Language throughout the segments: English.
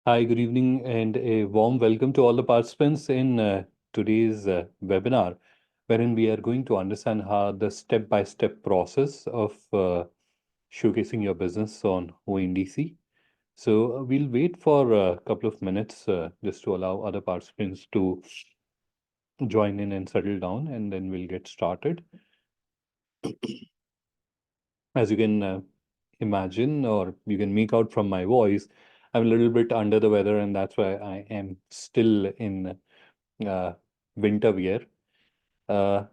Hi, good evening, and a warm welcome to all the participants in today's webinar, wherein we are going to understand how the step-by-step process of showcasing your business on ONDC. So we'll wait for a couple of minutes just to allow other participants to join in and settle down, and then we'll get started. As you can imagine, or you can make out from my voice, I'm a little bit under the weather, and that's why I am still in uh, winter wear. Uh,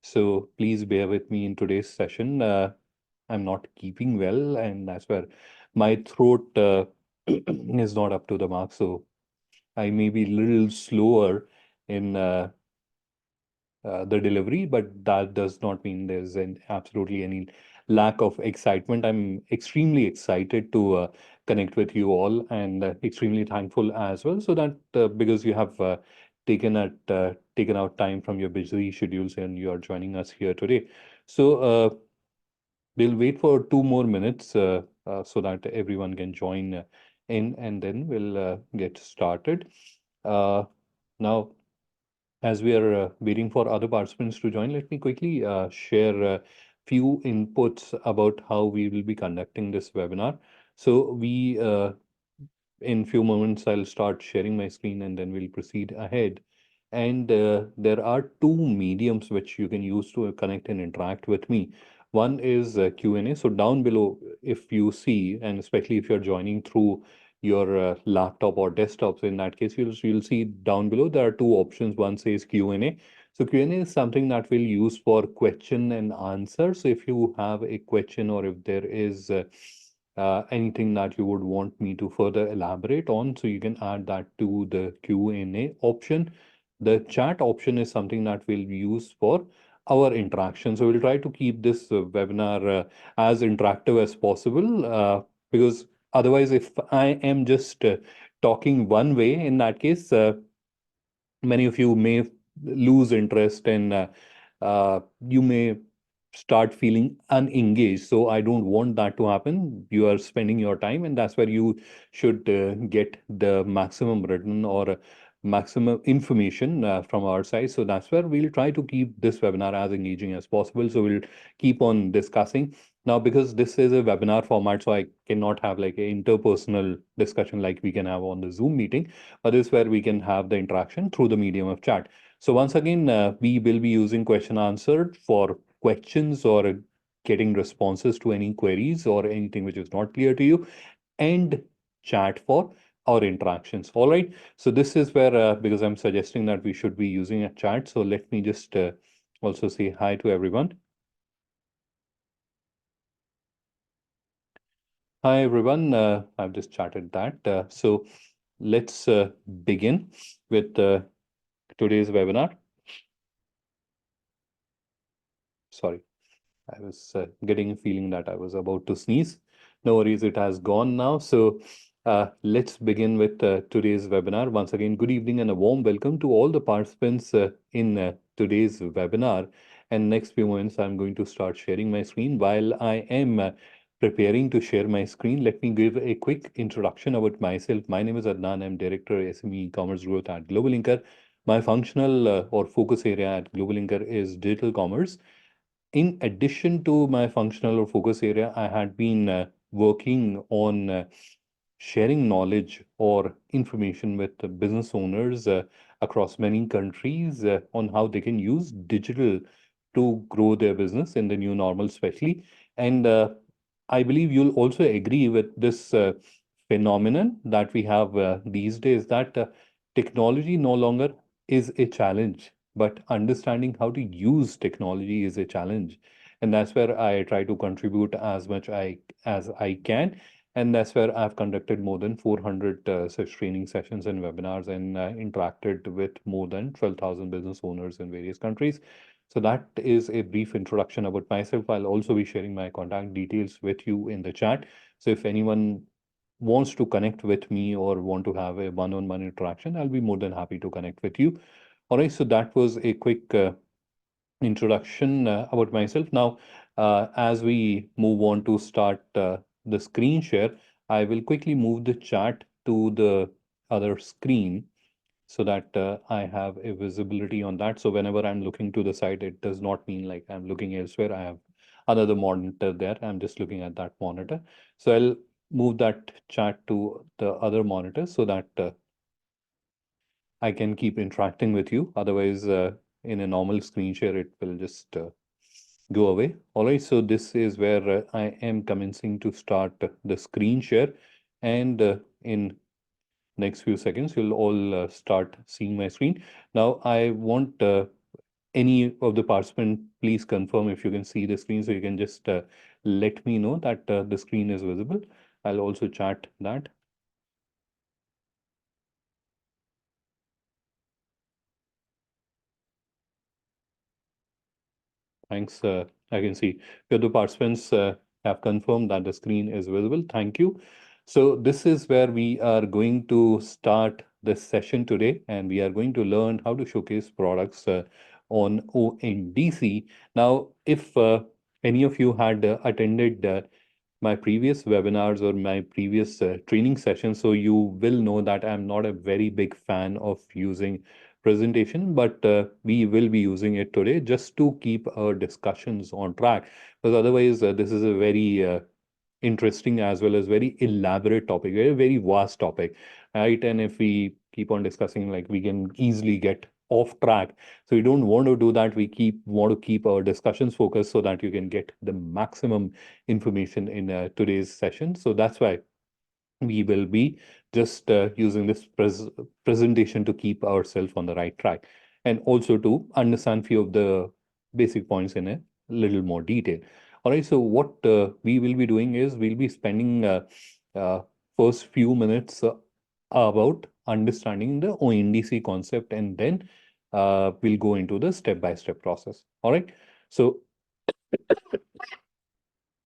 so please bear with me in today's session. I'm not keeping well, and that's where my throat is not up to the mark. So I may be a little slower in the delivery, but that does not mean there's absolutely any lack of excitement. I'm extremely excited to connect with you all, and extremely thankful as well. So that because you have taken out time from your busy schedules and you are joining us here today. So we'll wait for 2 more minutes so that everyone can join in, and then we'll get started. Uh, Now, as we are waiting for other participants to join, let me quickly share a few inputs about how we will be conducting this webinar. So in few moments, I'll start sharing my screen and then we'll proceed ahead. And there are two mediums which you can use to connect and interact with me. One is Q&A. So down below, if you see, and especially if you're joining through your laptop or desktop, so in that case, you'll see down below there are two options. One says Q&A. So Q&A is something that we'll use for question and answer. So if you have a question or if there is anything that you would want me to further elaborate on, so you can add that to the Q&A option. The chat option is something that we'll use for our interaction. So we'll try to keep this webinar as interactive as possible, because otherwise, if I am just talking one way, in that case, many of you may lose interest and you may start feeling unengaged. So I don't want that to happen. You are spending your time, and that's where you should get the maximum written or maximum information from our side. So that's where we'll try to keep this webinar as engaging as possible. So we'll keep on discussing. Now, because this is a webinar format, so I cannot have like an interpersonal discussion like we can have on the Zoom meeting, but this is where we can have the interaction through the medium of chat. So once again, we will be using question answered for questions or getting responses to any queries or anything which is not clear to you, and chat for our interactions. All right. So this is where, because I'm suggesting that we should be using a chat. So let me just also say hi to everyone. Hi, everyone. I've just chatted that. So let's begin with today's webinar. Sorry. I was getting a feeling that I was about to sneeze. No worries, it has gone now. So let's begin with today's webinar. Once again, good evening and a warm welcome to all the participants in today's webinar. And next few moments, I'm going to start sharing my screen. While I am preparing to share my screen, let me give a quick introduction about myself. My name is Adnan. I'm Director SME Commerce Growth at GlobalLinker. My functional or focus area at GlobalLinker is digital commerce. In addition to my functional or focus area, I had been working on sharing knowledge or information with the business owners across many countries on how they can use digital to grow their business in the new normal, especially. And I believe you'll also agree with this phenomenon that we have these days, that technology no longer is a challenge, but understanding how to use technology is a challenge. And that's where I try to contribute as much as I can. And that's where I've conducted more than 400 such training sessions and webinars, and interacted with more than 12,000 business owners in various countries. So that is a brief introduction about myself. I'll also be sharing my contact details with you in the chat. So if anyone wants to connect with me or want to have a one-on-one interaction, I'll be more than happy to connect with you. All right, so that was a quick introduction about myself. Now, as we move on to start the screen share, I will quickly move the chat to the other screen so that I have a visibility on that. So whenever I'm looking to the side, it does not mean like I'm looking elsewhere. I have another monitor there. I'm just looking at that monitor. So I'll move that chat to the other monitor so that I can keep interacting with you. Otherwise, in a normal screen share, it will just go away. All right, so this is where I am commencing to start the screen share. And in next few seconds, you'll all start seeing my screen. Now, I want any of the participant, please confirm if you can see the screen. So you can just let me know that the screen is visible. I'll also chat that. Thanks. I can see the other participants have confirmed that the screen is visible. Thank you. So this is where we are going to start this session today, and we are going to learn how to showcase products on ONDC. Now, if any of you had attended my previous webinars or my previous training sessions, so you will know that I'm not a very big fan of using presentation, but we will be using it today just to keep our discussions on track. Because otherwise, this is a very interesting as well as very elaborate topic, a very vast topic, right? And if we keep on discussing, like we can easily get off track. So we don't want to do that. We want to keep our discussions focused so that you can get the maximum information in today's session. So that's why we will be just using this presentation to keep ourselves on the right track and also to understand few of the basic points in a little more detail. All right, so what we will be doing is we'll be spending uh, first few minutes about understanding the ONDC concept, and then we'll go into the step-by-step process. All right, so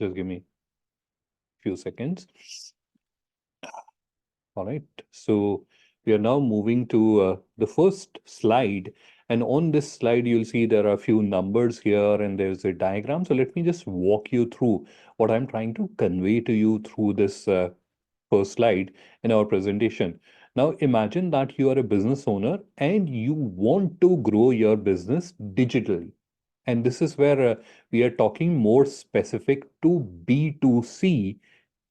just give me a few seconds. All right, so we are now moving to the first slide. And on this slide, you'll see there are a few numbers here and there's a diagram. So let me just walk you through what I'm trying to convey to you through this first slide in our presentation. Now, imagine that you are a business owner and you want to grow your business digitally. And this is where we are talking more specific to B2C,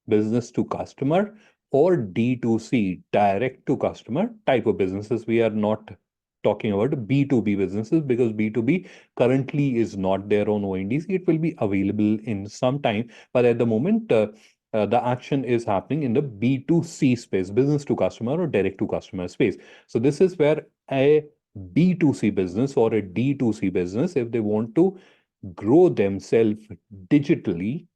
business to customer, or D2C, direct to customer type of businesses. We are not talking about B2B businesses because B2B currently is not there on ONDC. It will be available in some time, but at the moment, the action is happening in the B2C space, business to customer or direct to customer space. So this is where a B2C business or a D2C business, if they want to grow themselves digitally,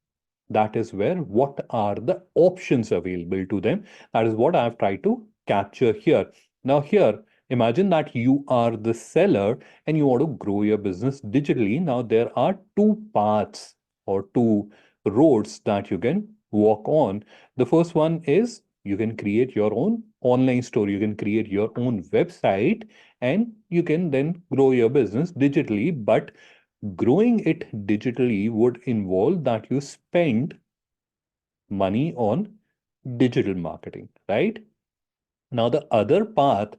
that is where what are the options available to them. That is what I've tried to capture here. Now here, imagine that you are the seller and you want to grow your business digitally. Now there are two paths or two roads that you can walk on. The first one is you can create your own online store. You can create your own website and you can then grow your business digitally. But growing it digitally would involve that you spend money on digital marketing, right? Now, the other path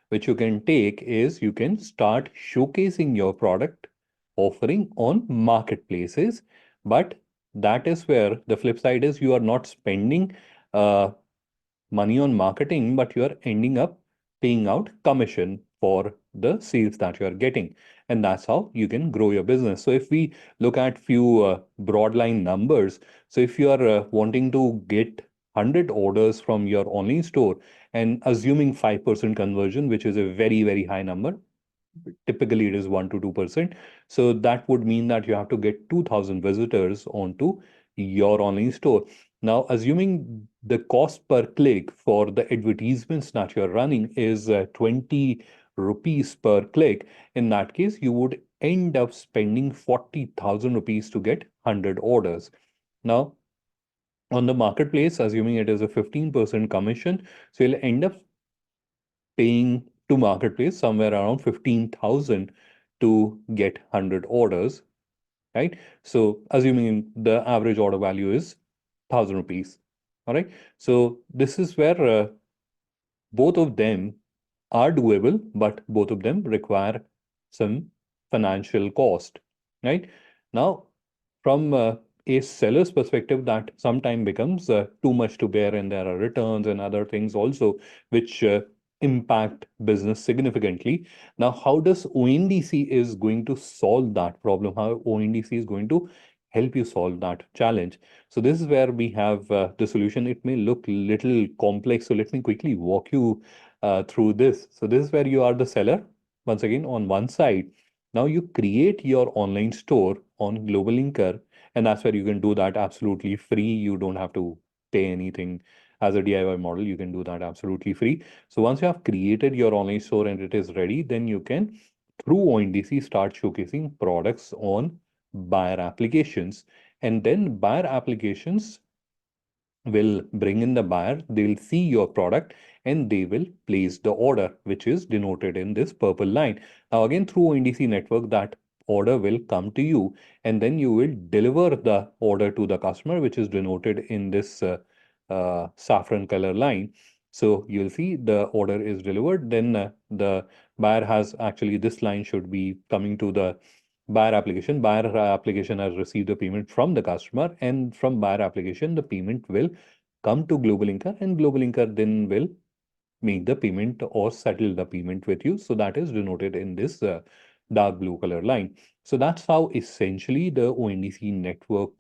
which you can take is you can start showcasing your product offering on marketplaces. But that is where the flip side is you are not spending uh, money on marketing, but you are ending up paying out commission for the sales that you are getting. And that's how you can grow your business. So if we look at few broad line numbers, so if you are wanting to get 100 orders from your online store and assuming 5% conversion, which is a very, very high number, typically it is 1 to 2%. So that would mean that you have to get 2,000 visitors onto your online store. Now, assuming the cost per click for the advertisements that you're running is 20 rupees per click, in that case, you would end up spending 40,000 rupees to get 100 orders. Now, on the marketplace, assuming it is a 15% commission, so you'll end up paying to marketplace somewhere around 15,000 to get 100 orders, right? So assuming the average order value is 1,000 rupees. All right. So this is where both of them are doable, but both of them require some financial cost, right? Now, from a seller's perspective, that sometime becomes too much to bear, and there are returns and other things also which impact business significantly. Now, how does ONDC is going to solve that problem? How ONDC is going to help you solve that challenge? So this is where we have the solution. It may look little complex, so let me quickly walk you through this. So this is where you are the seller. Once again, on one side, now you create your online store on GlobalLinker, and that's where you can do that absolutely free. You don't have to pay anything as a DIY model. You can do that absolutely free. So once you have created your online store and it is ready, then you can, through ONDC, start showcasing products on buyer applications. And then buyer applications will bring in the buyer, they'll see your product, and they will place the order, which is denoted in this purple line. Now, again, through ONDC network, that order will come to you, and then you will deliver the order to the customer, which is denoted in this saffron color line. So you'll see the order is delivered. Then the buyer has, actually, this line should be coming to the buyer application. Buyer application has received the payment from the customer, and from buyer application, the payment will come to GlobalLinker, and GlobalLinker then will make the payment or settle the payment with you. So that is denoted in this dark blue color line. So that's how essentially the ONDC network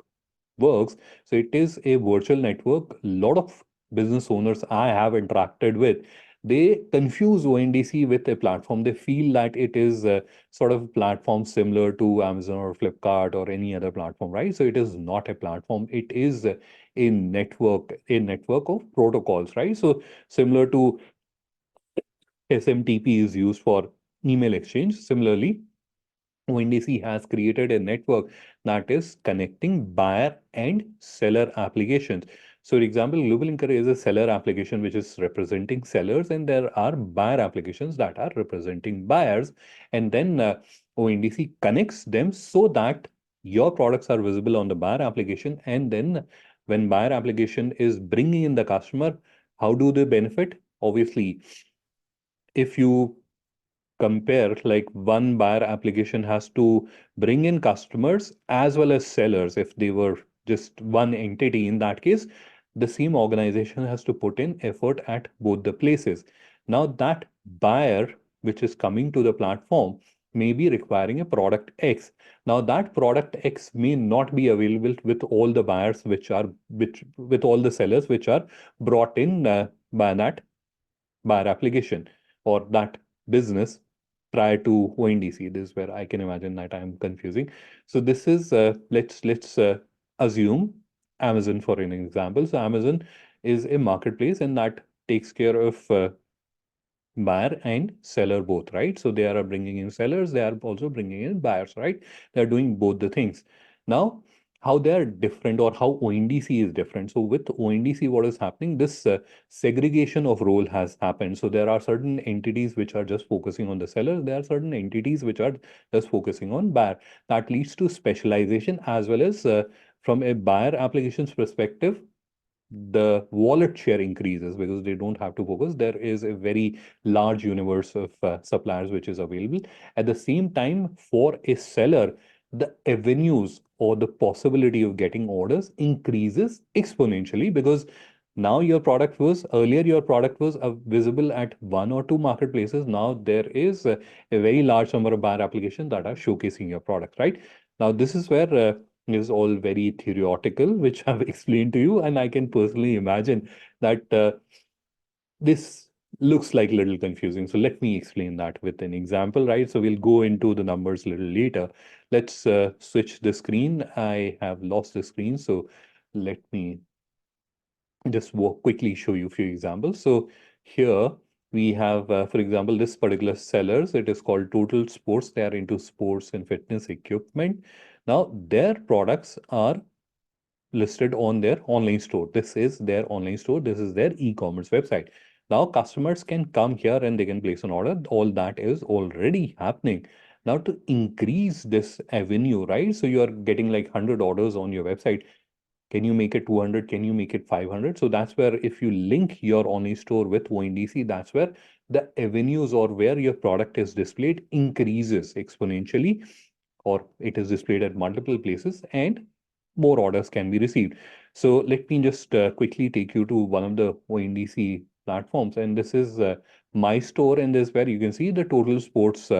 works. So it is a virtual network. A lot of business owners I have interacted with, they confuse ONDC with a platform. They feel that it is a sort of platform similar to Amazon or Flipkart or any other platform, right? So it is not a platform. It is a network of protocols, right? So similar to SMTP is used for email exchange. Similarly, ONDC has created a network that is connecting buyer and seller applications. So, for example, GlobalLinker is a seller application which is representing sellers, and there are buyer applications that are representing buyers. And then ONDC connects them so that your products are visible on the buyer application. And then when buyer application is bringing in the customer, how do they benefit? Obviously, if you compare, like, one buyer application has to bring in customers as well as sellers. If they were just one entity, in that case, the same organization has to put in effort at both the places. Now that buyer which is coming to the platform may be requiring a product X. Now that product X may not be available with all the buyers which with all the sellers which are brought in by that buyer application or that business prior to ONDC. This is where I can imagine that I'm confusing. So this is let's assume Amazon for an example. So Amazon is a marketplace, and that takes care of buyer and seller both, right? So they are bringing in sellers, they are also bringing in buyers, right? They're doing both the things. Now, how they are different, or how ONDC is different. So with ONDC, what is happening? This segregation of role has happened. So there are certain entities which are just focusing on the seller. There are certain entities which are just focusing on buyer. That leads to specialization, as well as from a buyer applications perspective, the wallet share increases because they don't have to focus. There is a very large universe of suppliers which is available. At the same time, for a seller, the avenues or the possibility of getting orders increases exponentially, because now your product was visible at one or two marketplaces. Now there is a very large number of buyer applications that are showcasing your product, right? Now this is where is all very theoretical, which I've explained to you, and I can personally imagine that this looks like a little confusing. So let me explain that with an example, right? So we'll go into the numbers a little later. Let's switch the screen. I have lost the screen, so let me just quickly show you a few examples. So here we have, for example, this particular sellers. It is called Total Sports. They are into sports and fitness equipment. Now their products are listed on their online store. This is their online store. This is their e-commerce website. Now customers can come here and they can place an order. All that is already happening. Now to increase this avenue, right? So you are getting like 100 orders on your website. Can you make it 200? Can you make it 500? So that's where if you link your online store with ONDC, that's where the avenues or where your product is displayed increases exponentially, or it is displayed at multiple places and more orders can be received. So let me just quickly take you to one of the ONDC platforms, and this is my store, and this is where you can see the total sports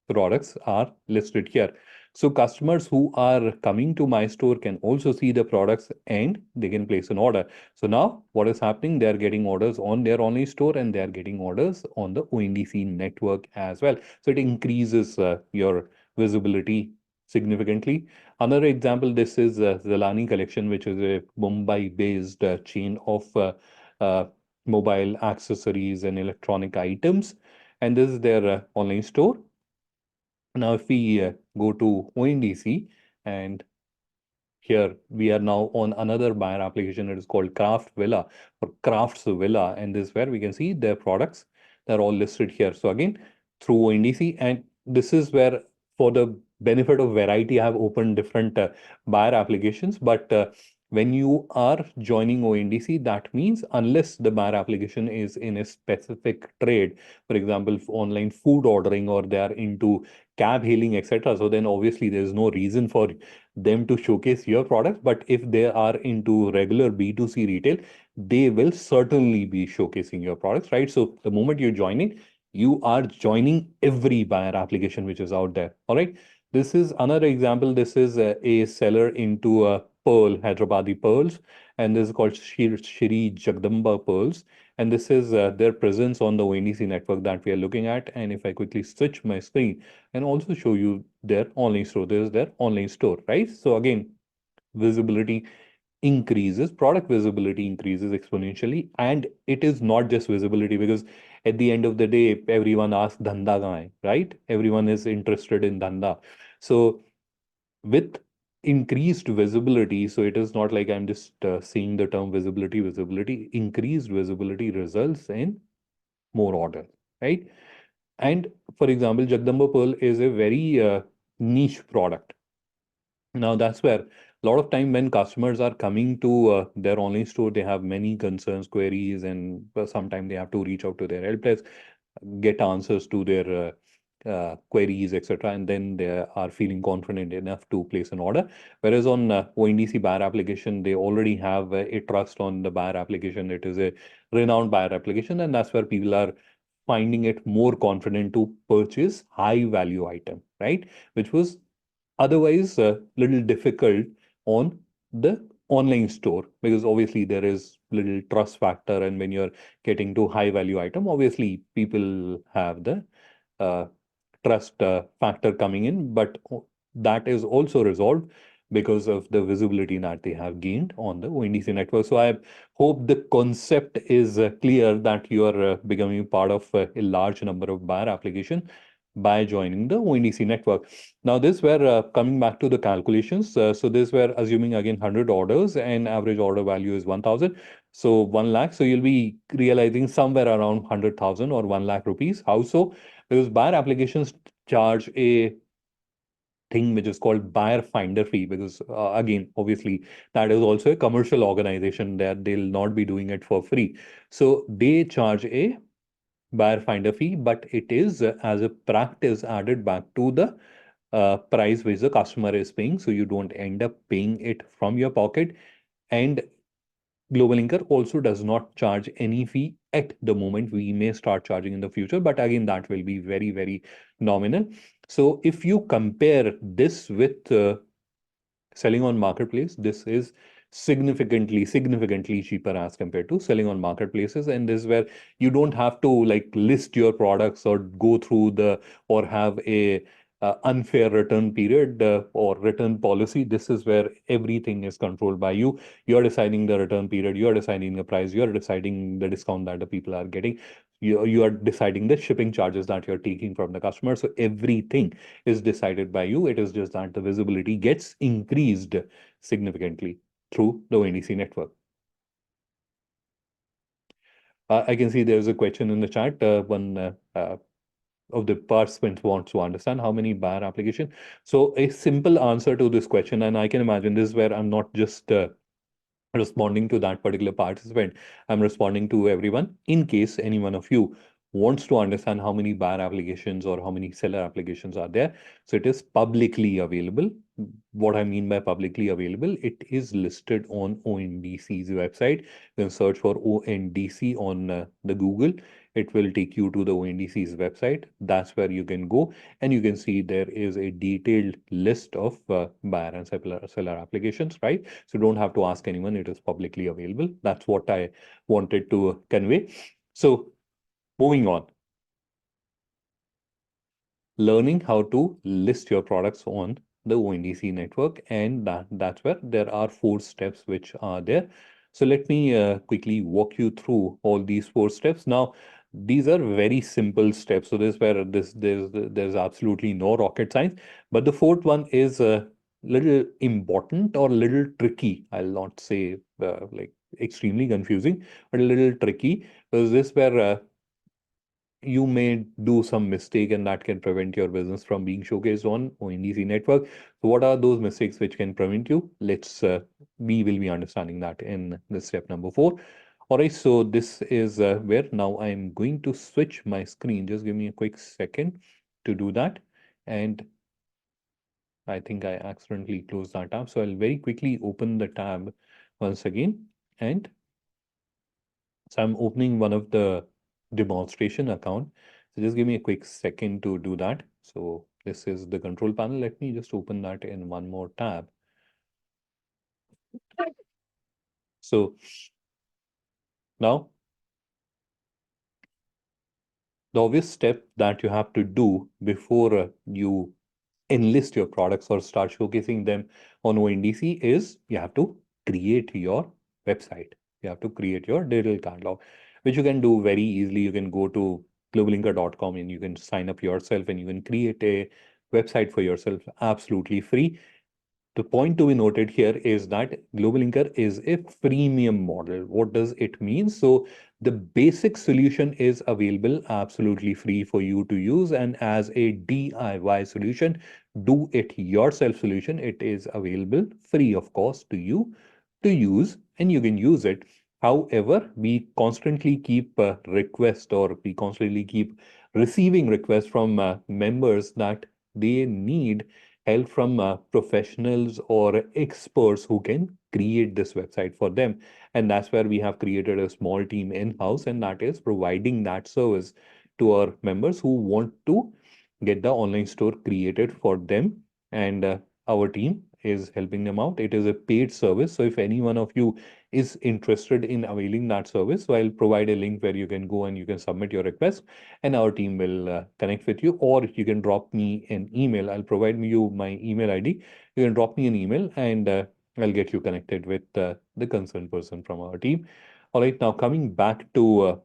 products are listed here. So customers who are coming to my store can also see the products and they can place an order. So now what is happening? They are getting orders on their online store and they are getting orders on the ONDC network as well. So it increases your visibility significantly. Another example, this is Zalani Collection, which is a Mumbai-based chain of uh, mobile accessories and electronic items. And this is their online store. Now, if we go to ONDC, and here we are now on another buyer application. It is called Craft Villa or Crafts Villa, and this is where we can see their products. They're all listed here. So again, through ONDC, and this is where, for the benefit of variety, I have opened different buyer applications. But when you are joining ONDC, that means unless the buyer application is in a specific trade, for example, online food ordering, or they are into cab hailing, etc. So then obviously there is no reason for them to showcase your products. But if they are into regular B2C retail, they will certainly be showcasing your products, right? So the moment you join in, you are joining every buyer application which is out there. All right. This is another example. This is a seller into pearl, Hyderabadi pearls, and this is called Shri Jagdamba pearls. And this is their presence on the ONDC network that we are looking at. And if I quickly switch my screen and also show you their online store, this is their online store, right? So again, visibility increases, product visibility increases exponentially. And it is not just visibility, because at the end of the day, everyone asks dhanda kahan hai, right? Everyone is interested in dhanda. So with increased visibility, so it is not like I'm just seeing the term visibility, increased visibility results in more orders, right? And for example, Jagdamba Pearl is a very niche product. Now that's where a lot of time when customers are coming to their online store, they have many concerns, queries, and sometimes they have to reach out to their help desk, get answers to their queries, etc. And then they are feeling confident enough to place an order. Whereas on ONDC buyer application, they already have a trust on the buyer application. It is a renowned buyer application, and that's where people are finding it more confident to purchase high value item, right? Which was otherwise a little difficult on the online store, because obviously there is little trust factor, and when you're getting to high value item, obviously people have the uh, trust factor coming in, but that is also resolved because of the visibility that they have gained on the ONDC network. So I hope the concept is clear, that you are becoming part of a large number of buyer application by joining the ONDC network. Now, this were coming back to the calculations. So this were assuming again 100 orders and average order value is 1,000. So 1 lakh. So you'll be realizing somewhere around 100,000 or 1 lakh rupees. How so? Because buyer applications charge a thing which is called buyer finder fee, because again, obviously that is also a commercial organization, that they'll not be doing it for free. So they charge a buyer finder fee, but it is as a practice added back to the price which the customer is paying, so you don't end up paying it from your pocket. And GlobalLinker also does not charge any fee at the moment. We may start charging in the future, but again, that will be very, very nominal. So if you compare this with selling on marketplace, this is significantly cheaper as compared to selling on marketplaces. And this is where you don't have to like list your products or go through the, or have a unfair return period or return policy. This is where everything is controlled by you. You're deciding the return period, you're deciding the price, you're deciding the discount that the people are getting, you are deciding the shipping charges that you're taking from the customer. So everything is decided by you. It is just that the visibility gets increased significantly through the ONDC network. I can see there's a question in the chat. One of the participants wants to understand how many buyer application. So a simple answer to this question, and I can imagine this is where I'm not just responding to that particular participant. I'm responding to everyone in case any one of you wants to understand how many buyer applications or how many seller applications are there. So it is publicly available. What I mean by publicly available, it is listed on ONDC's website. You can search for ONDC on the Google. It will take you to the ONDC's website. That's where you can go and you can see there is a detailed list of buyer and seller applications, right? So don't have to ask anyone. It is publicly available. That's what I wanted to convey. So moving on, learning how to list your products on the ONDC network, and that's where there are 4 steps which are there. So let me quickly walk you through all these 4 steps. Now, these are very simple steps. So this where there's absolutely no rocket science, but the fourth one is a little important or a little tricky. I'll not say like extremely confusing, but a little tricky because this where you may do some mistake and that can prevent your business from being showcased on ONDC network. So what are those mistakes which can prevent you? We will be understanding that in the step number 4. All right, so this is where now I'm going to switch my screen. Just give me a quick second to do that. And I think I accidentally closed that tab. So I'll very quickly open the tab once again. And so I'm opening one of the demonstration account. So just give me a quick second to do that. So this is the control panel. Let me just open that in one more tab. So now the obvious step that you have to do before you enlist your products or start showcasing them on ONDC is you have to create your website. You have to create your digital catalog, which you can do very easily. You can go to globallinker.com and you can sign up yourself and you can create a website for yourself absolutely free. The point to be noted here is that GlobalLinker is a freemium model. What does it mean? So the basic solution is available absolutely free for you to use. And as a DIY solution, do it yourself solution, it is available free of cost to you to use and you can use it. However, we constantly keep requests or we constantly keep receiving requests from members that they need help from professionals or experts who can create this website for them. And that's where we have created a small team in-house, and that is providing that service to our members who want to get the online store created for them. And our team is helping them out. It is a paid service. So if any one of you is interested in availing that service, so I'll provide a link where you can go and you can submit your request and our team will connect with you, or you can drop me an email. I'll provide you my email ID. You can drop me an email and I'll get you connected with the concerned person from our team. All right, now coming back to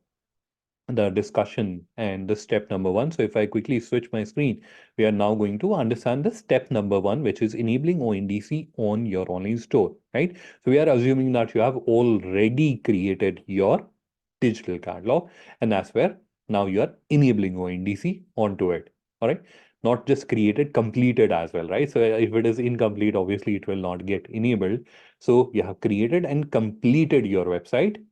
the discussion and the step number 1. So if I quickly switch my screen, we are now going to understand the step number 1, which is enabling ONDC on your online store, right? So we are assuming that you have already created your digital catalog, and that's where now you are enabling ONDC onto it. All right. Not just created, completed as well, right? So if it is incomplete, obviously it will not get enabled. So you have created and completed your website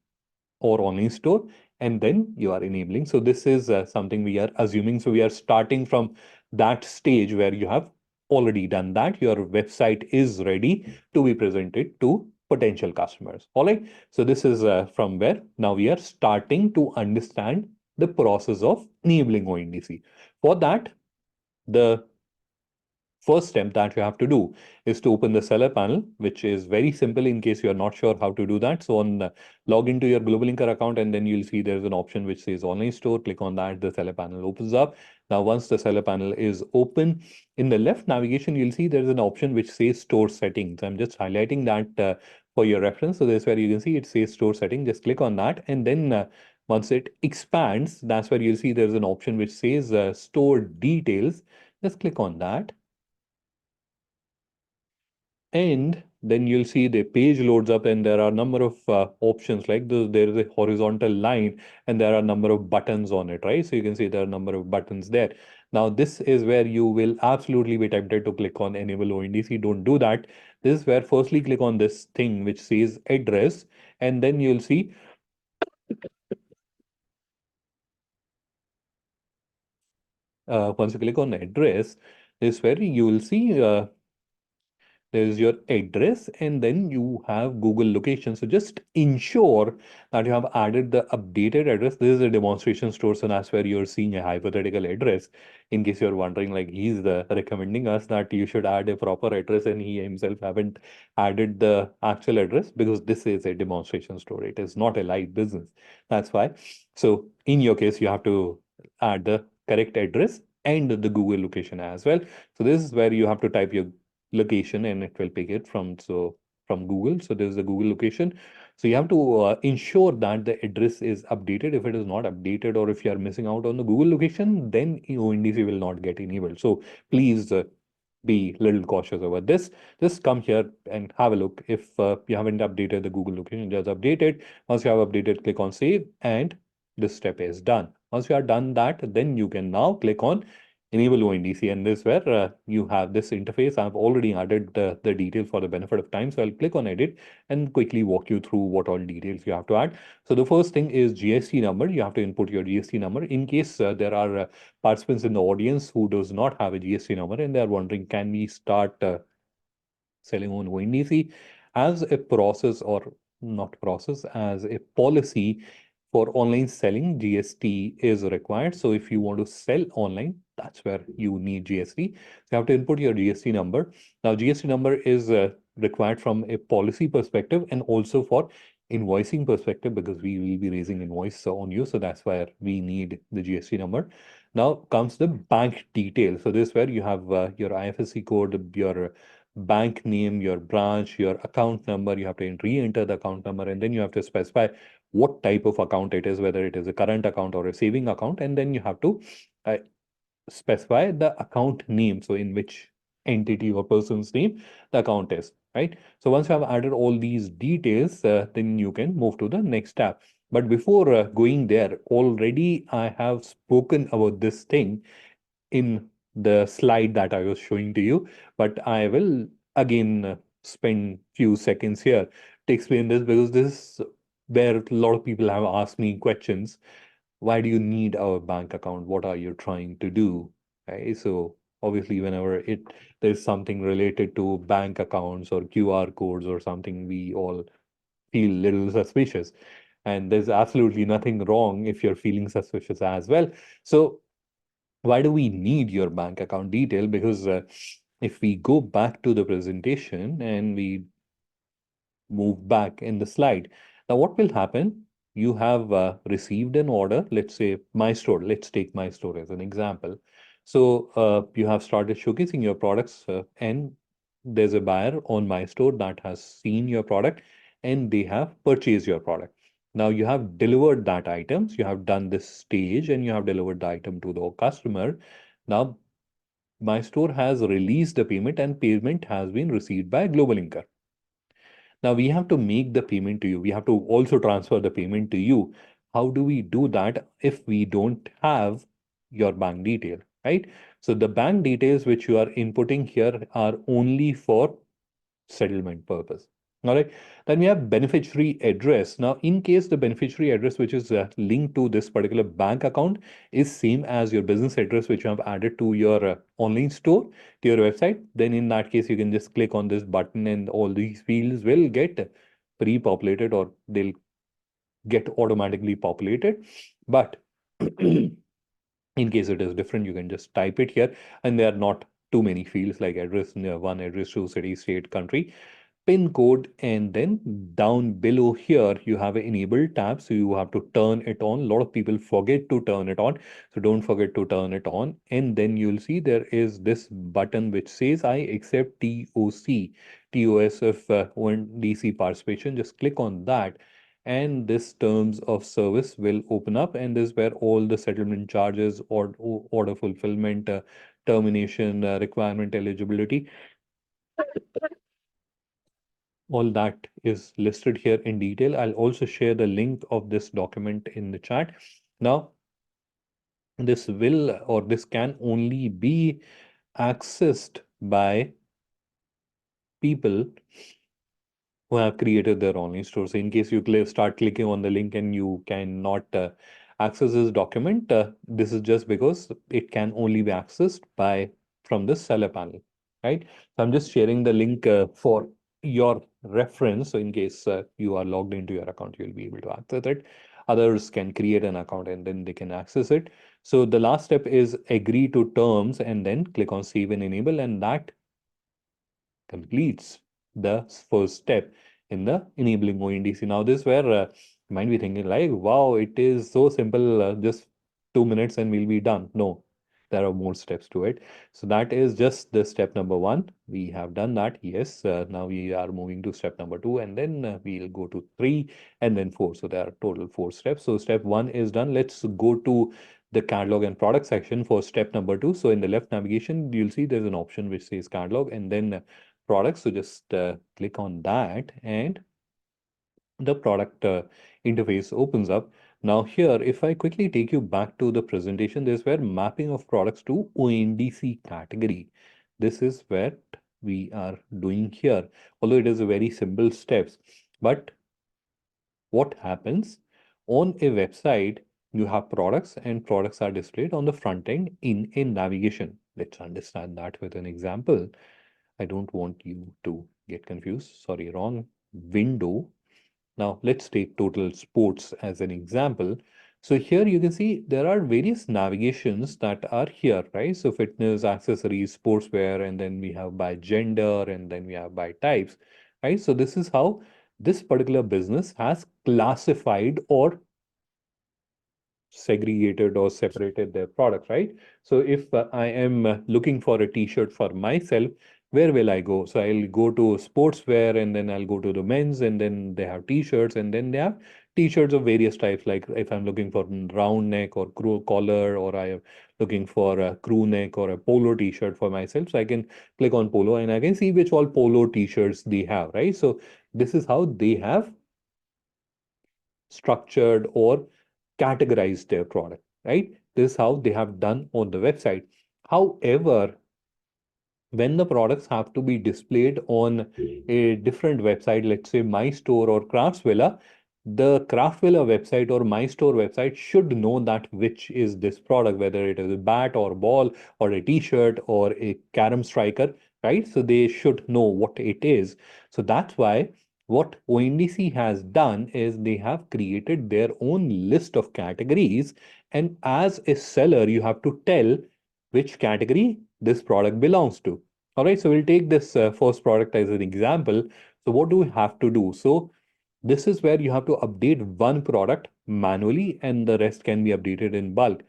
or online store, and then you are enabling. So this is something we are assuming. So we are starting from that stage where you have already done that. Your website is ready to be presented to potential customers. All right. So this is from where now we are starting to understand the process of enabling ONDC. For that, the first step that you have to do is to open the seller panel, which is very simple in case you are not sure how to do that. So log into your GlobalLinker account and then you'll see there's an option which says online store. Click on that, the seller panel opens up. Now, once the seller panel is open, in the left navigation, you'll see there's an option which says store settings. I'm just highlighting that for your reference. So this is where you can see it says store setting. Just click on that. And then once it expands, that's where you'll see there's an option which says store details. Just click on that. And then you'll see the page loads up and there are a number of options like this. There is a horizontal line and there are a number of buttons on it, right? So you can see there are a number of buttons there. Now, this is where you will absolutely be tempted to click on enable ONDC. Don't do that. This is where firstly click on this thing which says address, and then you'll see once you click on address, this is where you will see there's your address, and then you have Google location. So just ensure that you have added the updated address. This is a demonstration store, so that's where you're seeing a hypothetical address. In case you're wondering, like he's recommending us that you should add a proper address, and he himself haven't added the actual address because this is a demonstration store. It is not a live business. That's why. So in your case, you have to add the correct address and the Google location as well. So this is where you have to type your location and it will pick it from Google. So there's the Google location. So you have to ensure that the address is updated. If it is not updated or if you are missing out on the Google location, then ONDC will not get enabled. So please be a little cautious about this. Just come here and have a look. If you haven't updated the Google location, just update it. Once you have updated, click on save, and this step is done. Once you are done that, then you can now click on enable ONDC, and this is where you have this interface. I've already added the details for the benefit of time, so I'll click on edit and quickly walk you through what all details you have to add. So the first thing is GST number. You have to input your GST number. In case there are participants in the audience who does not have a GST number and they are wondering, can we start selling on ONDC as a process, or not process, as a policy for online selling, GST is required. So if you want to sell online, that's where you need GST. So you have to input your GST number. Now, GST number is required from a policy perspective and also for invoicing perspective, because we will be raising invoice on you. So that's why we need the GST number. Now comes the bank details. So this is where you have your IFSC code, your bank name, your branch, your account number. You have to re-enter the account number, and then you have to specify what type of account it is, whether it is a current account or a saving account, and then you have to uh, specify the account name. So in which entity or person's name the account is, right? So once you have added all these details, then you can move to the next step. But before going there, already I have spoken about this thing in the slide that I was showing to you, but I will again spend few seconds here to explain this, because this is where a lot of people have asked me questions. Why do you need our bank account? What are you trying to do? Right? So obviously, whenever there's something related to bank accounts or QR codes or something, we all feel little suspicious. And there's absolutely nothing wrong if you're feeling suspicious as well. So why do we need your bank account detail? Because if we go back to the presentation and we move back in the slide, now what will happen? You have received an order, let's say my store. Let's take my store as an example. So you have started showcasing your products, and there's a buyer on my store that has seen your product and they have purchased your product. Now you have delivered that items, you have done this stage and you have delivered the item to the customer. Now my store has released the payment and payment has been received by GlobalLinker. Now we have to make the payment to you. We have to also transfer the payment to you. How do we do that if we don't have your bank detail, right? So the bank details which you are inputting here are only for settlement purpose. All right. Then we have beneficiary address. Now, in case the beneficiary address which is linked to this particular bank account is same as your business address which you have added to your online store, to your website, then in that case you can just click on this button and all these fields will get pre-populated, or they'll get automatically populated. But in case it is different, you can just type it here, and there are not too many fields like address, one address to city, state, country, pin code, and then down below here you have an enable tab, so you have to turn it on. A lot of people forget to turn it on, so don't forget to turn it on. And then you'll see there is this button which says I accept TOS of ONDC participation. Just click on that, and this terms of service will open up, and this is where all the settlement charges or order fulfillment, termination, requirement eligibility, all that is listed here in detail. I'll also share the link of this document in the chat. Now, this will, or this can only be accessed by people who have created their online store. So in case you start clicking on the link and you cannot access this document, this is just because it can only be accessed by from the seller panel, right? So I'm just sharing the link for your reference. So in case you are logged into your account, you'll be able to access it. Others can create an account and then they can access it. So the last step is agree to terms and then click on save and enable, and that completes the first step in the enabling ONDC. Now, this where you might be thinking like, wow, it is so simple, just 2 minutes and we'll be done. No, there are more steps to it. So that is just the step number one. We have done that. Yes. Now we are moving to step number two, and then we'll go to three and then four. So there are total four steps. So step one is done. Let's go to the catalog and product section for step number two. So in the left navigation, you'll see there's an option which says catalog and then products. So just click on that and the product interface opens up. Now here, if I quickly take you back to the presentation, there's where mapping of products to ONDC category. This is what we are doing here, although it is a very simple steps. But what happens on a website, you have products and products are displayed on the front end in a navigation. Let's understand that with an example. I don't want you to get confused. Sorry, wrong window. Now let's take total sports as an example. So here you can see there are various navigations that are here, right? So fitness, accessories, sportswear, and then we have by gender, and then we have by types, right? So this is how this particular business has classified or segregated or separated their product, right? So if I am looking for a t-shirt for myself, where will I go? So I'll go to sportswear and then I'll go to the men's and then they have t-shirts and then they have t-shirts of various types. Like if I'm looking for round neck or crew collar, or I am looking for a crew neck or a polo t-shirt for myself. So I can click on polo and I can see which all polo t-shirts they have, right? So this is how they have structured or categorized their product, right? This is how they have done on the website. However, when the products have to be displayed on a different website, let's say My Store or Craftsvilla, the Craftsvilla website or My Store website should know that which is this product, whether it is a bat or ball or a t-shirt or a carom striker, right? So they should know what it is. So that's why what ONDC has done is they have created their own list of categories. And as a seller, you have to tell which category this product belongs to. All right, so we'll take this first product as an example. So what do we have to do? So this is where you have to update one product manually and the rest can be updated in bulk.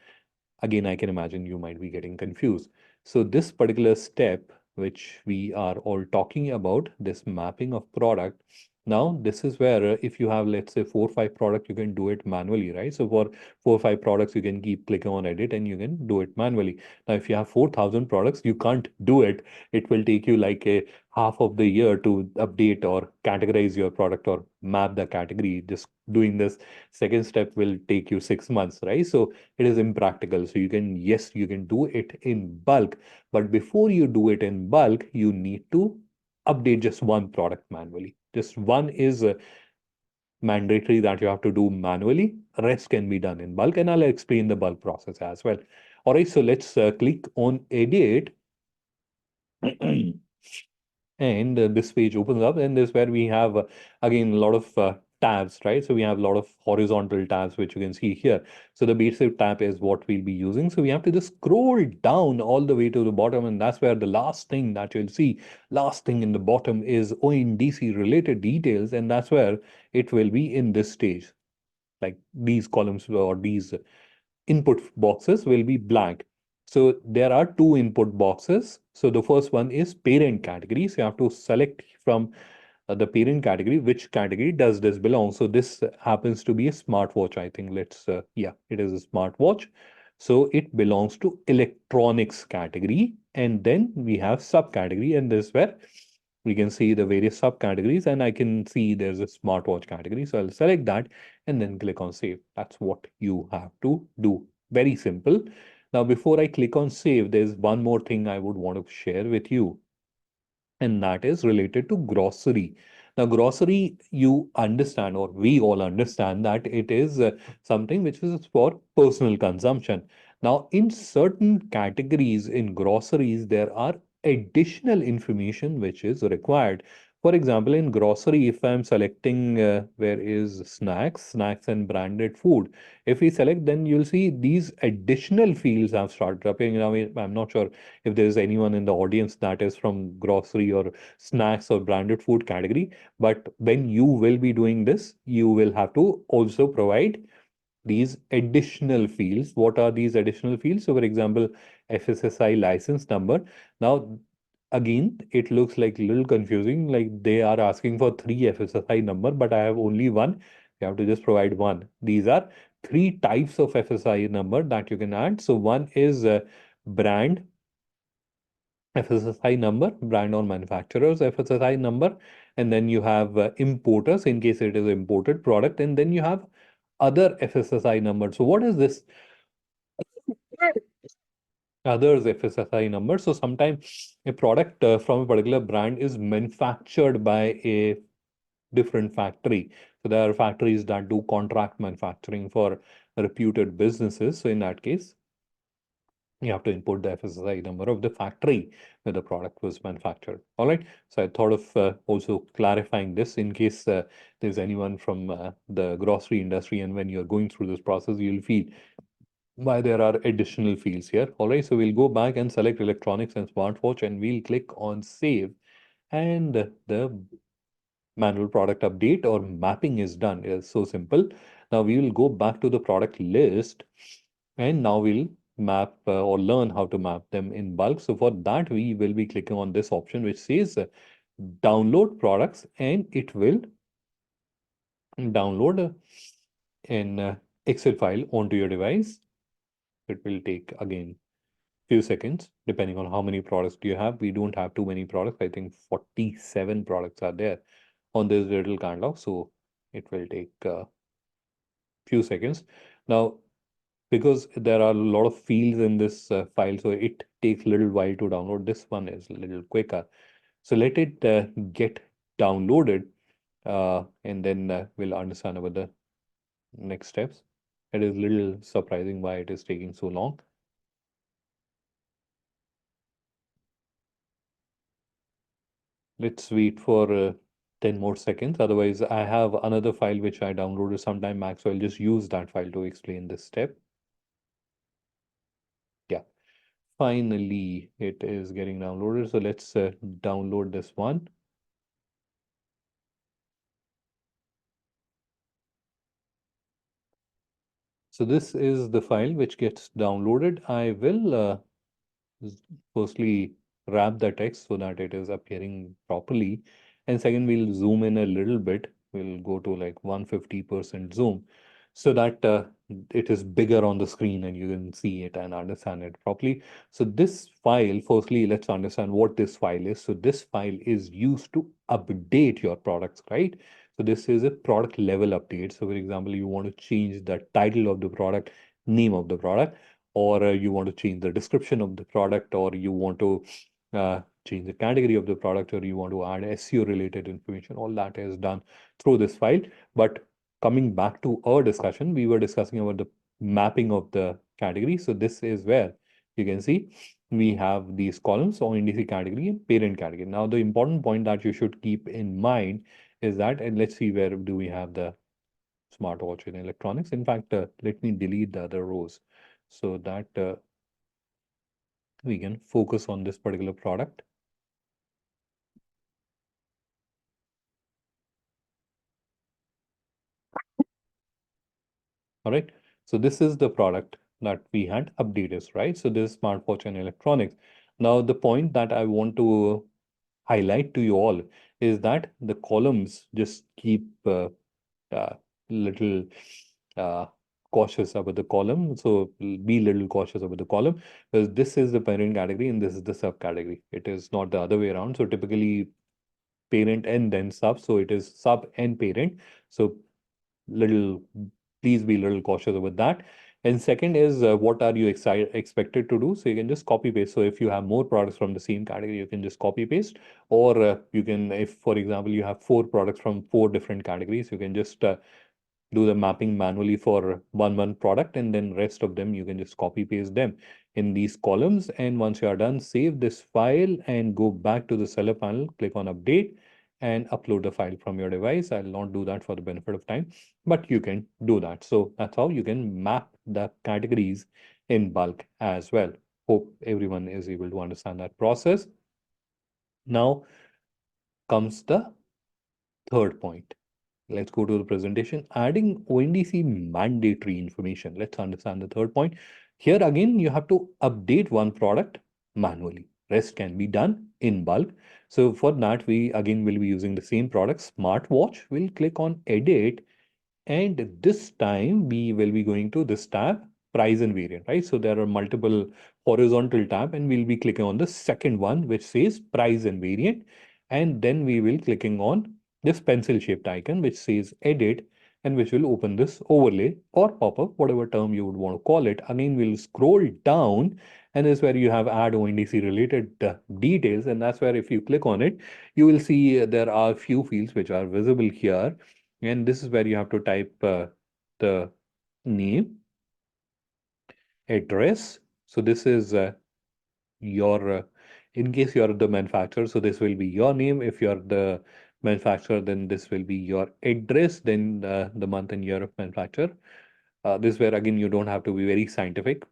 Again, I can imagine you might be getting confused. So this particular step, which we are all talking about, this mapping of product. Now, this is where if you have, let's say, 4 or 5 products, you can do it manually, right? So for 4 or 5 products, you can keep clicking on edit and you can do it manually. Now, if you have 4,000 products, you can't do it. It will take you like a half of the year to update or categorize your product or map the category. Just doing this second step will take you 6 months, right? So it is impractical. So you can, yes, you can do it in bulk, but before you do it in bulk, you need to update just one product manually. Just one is mandatory that you have to do manually. Rest can be done in bulk, and I'll explain the bulk process as well. All right, so let's click on edit. And this page opens up, and this is where we have again a lot of tabs, right? So we have a lot of horizontal tabs which you can see here. So the basic tab is what we'll be using, so we have to just scroll down all the way to the bottom, and that's where the last thing that you'll see, last thing in the bottom, is ONDC related details, and that's where it will be in this stage. Like these columns or these input boxes will be blank. So there are two input boxes. So the first one is parent category. So you have to select from the parent category, which category does this belong. So this happens to be a smartwatch, I think. Yeah, it is a smartwatch. So it belongs to electronics category. And then we have subcategory, and this is where we can see the various subcategories, and I can see there's a smartwatch category. So I'll select that and then click on save. That's what you have to do. Very simple. Now, before I click on save, there's one more thing I would want to share with you. and that is related to grocery. Now, grocery, you understand, or we all understand, that it is something which is for personal consumption. Now, in certain categories in groceries, there are additional information which is required. For example, in grocery, if I'm selecting where is snacks and branded food, if we select, then you'll see these additional fields have started appearing. Now, I'm not sure if there's anyone in the audience that is from grocery or snacks or branded food category. But when you will be doing this, you will have to also provide these additional fields. What are these additional fields? So, for example, FSSI license number. Now, again, it looks like a little confusing. Like they are asking for three FSSI number, but I have only one. You have to just provide one. These are three types of FSI number that you can add. So one is brand FSSI number, brand or manufacturer's FSSI number, and then you have importers in case it is imported product, and then you have other FSSI number. So what is this others FSSI number? So sometimes a product from a particular brand is manufactured by a different factory. So there are factories that do contract manufacturing for reputed businesses. So in that case, you have to input the FSSI number of the factory where the product was manufactured. All right. So I thought of also clarifying this in case there's anyone from the grocery industry, and when you're going through this process, you'll feel why there are additional fields here. All right. So we'll go back and select electronics and smartwatch, and we'll click on save, and the manual product update or mapping is done. It's so simple. Now we will go back to the product list, and now we'll map or learn how to map them in bulk. So for that, we will be clicking on this option which says download products, and it will download an Excel file onto your device. It will take again few seconds depending on how many products do you have. We don't have too many products. I think 47 products are there on this little catalog, so it will take a few seconds. Now, because there are a lot of fields in this file, so it takes a little while to download. This one is a little quicker. So let it get downloaded, and then we'll understand about the next steps. It is a little surprising why it is taking so long. Let's wait for 10 more seconds. Otherwise, I have another file which I downloaded sometime back, so I'll just use that file to explain this step. Yeah, finally, it is getting downloaded. So let's download this one. So this is the file which gets downloaded. I will firstly wrap the text so that it is appearing properly. And second, we'll zoom in a little bit. We'll go to like 150% zoom so that it is bigger on the screen and you can see it and understand it properly. So this file, firstly, let's understand what this file is. So this file is used to update your products, right? So this is a product level update. So for example, you want to change the title of the product, name of the product, or you want to change the description of the product, or you want to change the category of the product, or you want to add SEO related information. All that is done through this file. But coming back to our discussion, we were discussing about the mapping of the category. So this is where you can see we have these columns, ONDC category and parent category. Now, the important point that you should keep in mind is that, and let's see where do we have the smartwatch and electronics. In fact, let me delete the other rows so that we can focus on this particular product. All right. So this is the product that we had updated, right? So this is smartwatch and electronics. Now, the point that I want to highlight to you all is that the columns just keep little uh, cautious about the column. So be little cautious about the column because this is the parent category and this is the subcategory. It is not the other way around. So typically parent and then sub. So it is sub and parent. So little, please be a little cautious about that. And second is what are you expected to do? So you can just copy paste. So if you have more products from the same category, you can just copy paste, or you can, if for example you have four products from four different categories, you can just do the mapping manually for one product, and then rest of them you can just copy paste them in these columns. And once you are done, save this file and go back to the seller panel, click on update and upload the file from your device. I'll not do that for the benefit of time, but you can do that. So that's how you can map the categories in bulk as well. Hope everyone is able to understand that process. Now comes the third point. Let's go to the presentation. Adding ONDC mandatory information. Let's understand the third point. Here again, you have to update one product manually. Rest can be done in bulk. So for that, we again will be using the same product, smartwatch. We'll click on edit, and this time we will be going to this tab, price and variant, right? So there are multiple horizontal tab, and we'll be clicking on the second one, which says price and variant. And then we will clicking on this pencil shaped icon, which says edit, and which will open this overlay or pop-up, whatever term you would want to call it. Again, we'll scroll down, and this is where you have add ONDC related details. And that's where if you click on it, you will see there are a few fields which are visible here. And this is where you have to type the name, address. So this is your, in case you're the manufacturer, so this will be your name. If you're the manufacturer, then this will be your address, then the month and year of manufacture. This is where again you don't have to be very scientific,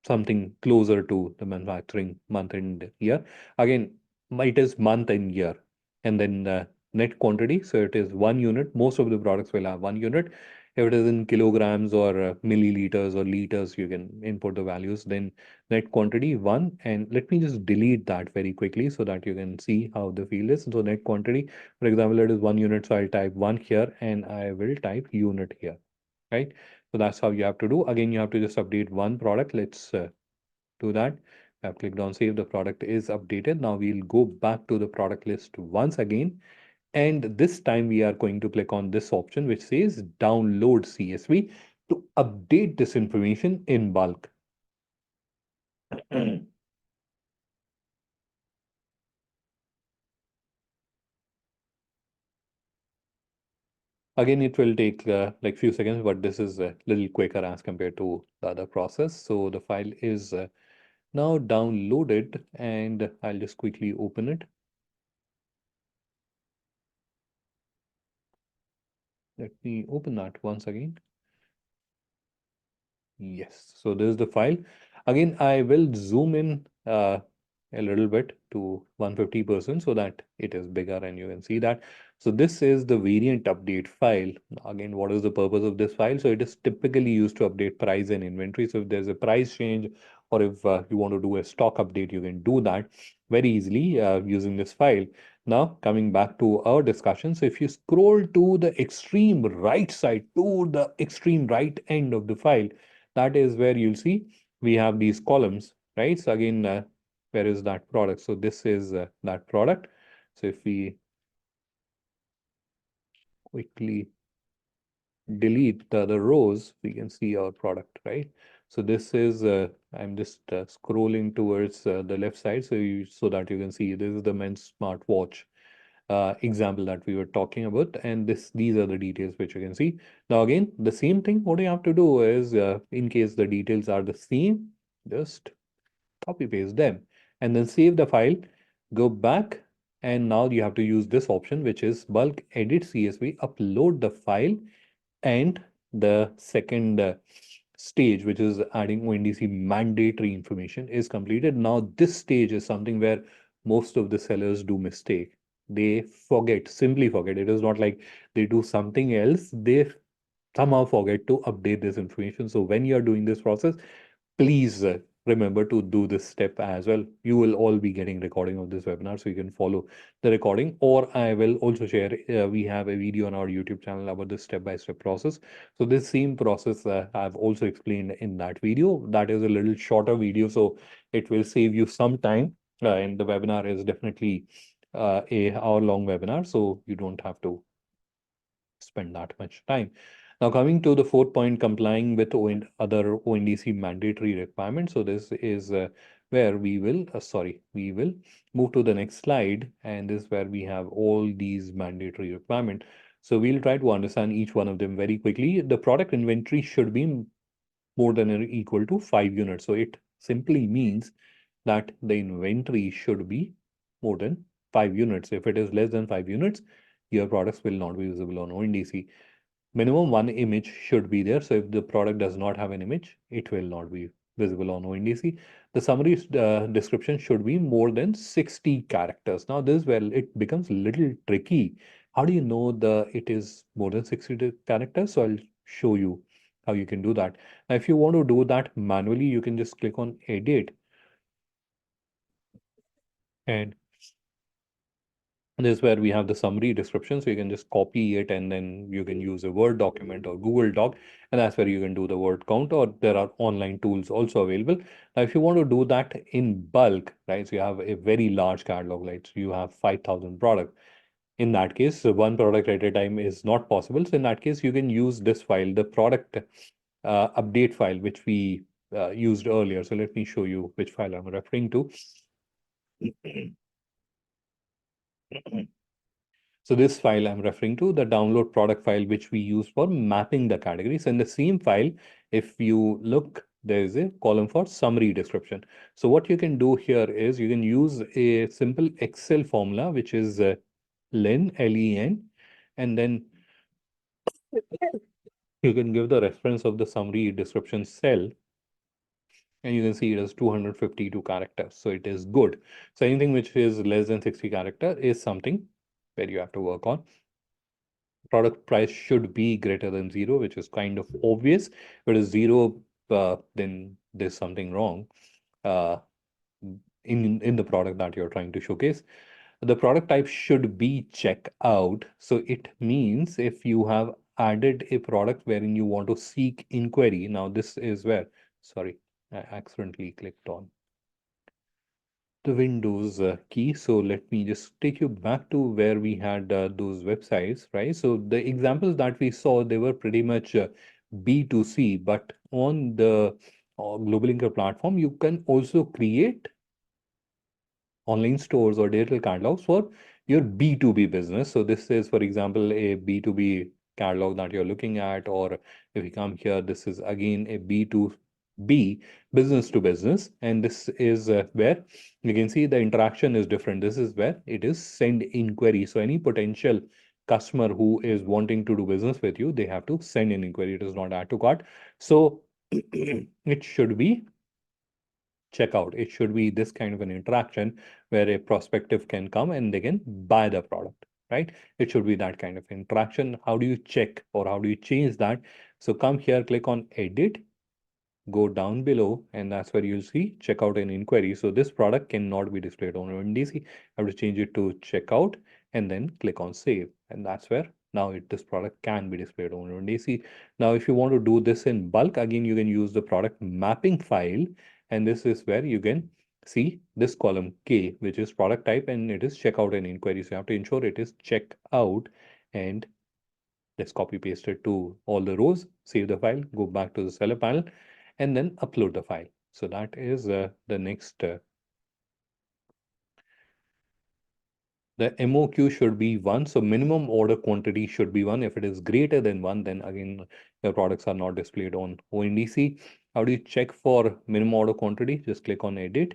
something closer to the manufacturing month and year. Again, it is month and year. And then net quantity, so it is 1 unit. Most of the products will have 1 unit. If it is in kilograms or milliliters or liters, you can input the values. Then net quantity 1. And let me just delete that very quickly so that you can see how the field is. So net quantity, for example, it is 1 unit. So I'll type 1 here and I will type unit here, right? So that's how you have to do. Again, you have to just update one product. Let's do that. I've clicked on save. The product is updated. Now we'll go back to the product list once again. And this time we are going to click on this option which says download CSV to update this information in bulk. Again, it will take like few seconds, but this is a little quicker as compared to the other process. So the file is now downloaded, and I'll just quickly open it. Let me open that once again. Yes, so this is the file. Again, I will zoom in a little bit to 150% so that it is bigger and you can see that. So this is the variant update file. Again, what is the purpose of this file? So it is typically used to update price and inventory. So if there's a price change, or if you want to do a stock update, you can do that very easily using this file. Now, coming back to our discussion. So if you scroll to the extreme right side, to the extreme right end of the file, that is where you'll see we have these columns, right? So again, where is that product? So this is that product. So if we quickly delete the other rows, we can see our product, right? So this is, I'm just scrolling towards the left side so that you can see this is the men's smartwatch example that we were talking about, and these are the details which you can see. Now again, the same thing, what you have to do is in case the details are the same, just copy paste them and then save the file, go back, and now you have to use this option which is bulk edit CSV, upload the file, and the second stage, which is adding ONDC mandatory information, is completed. Now this stage is something where most of the sellers do mistake. They forget, simply forget. It is not like they do something else, they somehow forget to update this information. So when you are doing this process, please remember to do this step as well. You will all be getting recording of this webinar, so you can follow the recording, or I will also share, we have a video on our YouTube channel about this step-by-step process. So this same process I've also explained in that video. That is a little shorter video, so it will save you some time. And the webinar is definitely a hour-long webinar, so you don't have to spend that much time. Now, coming to the fourth point, complying with other ONDC mandatory requirements. So this is where we will move to the next slide, and this is where we have all these mandatory requirements. So we'll try to understand each one of them very quickly. The product inventory should be more than or equal to 5 units. So it simply means that the inventory should be more than 5 units. If it is less than 5 units, your products will not be visible on ONDC. Minimum one image should be there. So if the product does not have an image, it will not be visible on ONDC. The summary description should be more than 60 characters. Now this, well, it becomes a little tricky. How do you know it is more than 60 characters? So I'll show you how you can do that. Now, if you want to do that manually, you can just click on edit, and this is where we have the summary description. So you can just copy it, and then you can use a Word document or Google Doc, and that's where you can do the word count, or there are online tools also available. Now, if you want to do that in bulk, right, so you have a very large catalog, like you have 5,000 products. In that case, one product at a time is not possible. So in that case, you can use this file, the product update file, which we used earlier. So let me show you which file I'm referring to. So this file I'm referring to, the download product file, which we use for mapping the categories. In the same file, if you look, there is a column for summary description. So what you can do here is you can use a simple Excel formula, which is len, L-E-N, and then you can give the reference of the summary description cell, and you can see it has 252 characters. So it is good. So anything which is less than 60 character is something where you have to work on. Product price should be greater than 0, which is kind of obvious. If it is 0, then there's something wrong uh, in the product that you're trying to showcase. The product type should be checkout. So it means if you have added a product wherein you want to seek inquiry. Now this is where, sorry, I accidentally clicked on the Windows key. So let me just take you back to where we had those websites, right? So the examples that we saw, they were pretty much B2C, but on the GlobalLinker platform, you can also create online stores or digital catalogs for your B2B business. So this is, for example, a B2B catalog that you're looking at, or if you come here, this is again a B2B, business to business. And this is where you can see the interaction is different. This is where it is send inquiry. So any potential customer who is wanting to do business with you, they have to send an inquiry. It is not add to cart. So it should be checkout. It should be this kind of an interaction where a prospective can come and they can buy the product, right? It should be that kind of interaction. How do you check or how do you change that? So come here, click on edit, go down below, and that's where you'll see checkout and inquiry. So this product cannot be displayed on ONDC. I have to change it to checkout and then click on save. And that's where now this product can be displayed on ONDC. Now, if you want to do this in bulk, again, you can use the product mapping file. And this is where you can see this column K, which is product type, and it is checkout and inquiry. So you have to ensure it is checkout, and let's copy paste it to all the rows, save the file, go back to the seller panel, and then upload the file. So that is the next. The MOQ should be 1. So minimum order quantity should be 1. If it is greater than 1, then again, your products are not displayed on ONDC. How do you check for minimum order quantity? Just click on edit.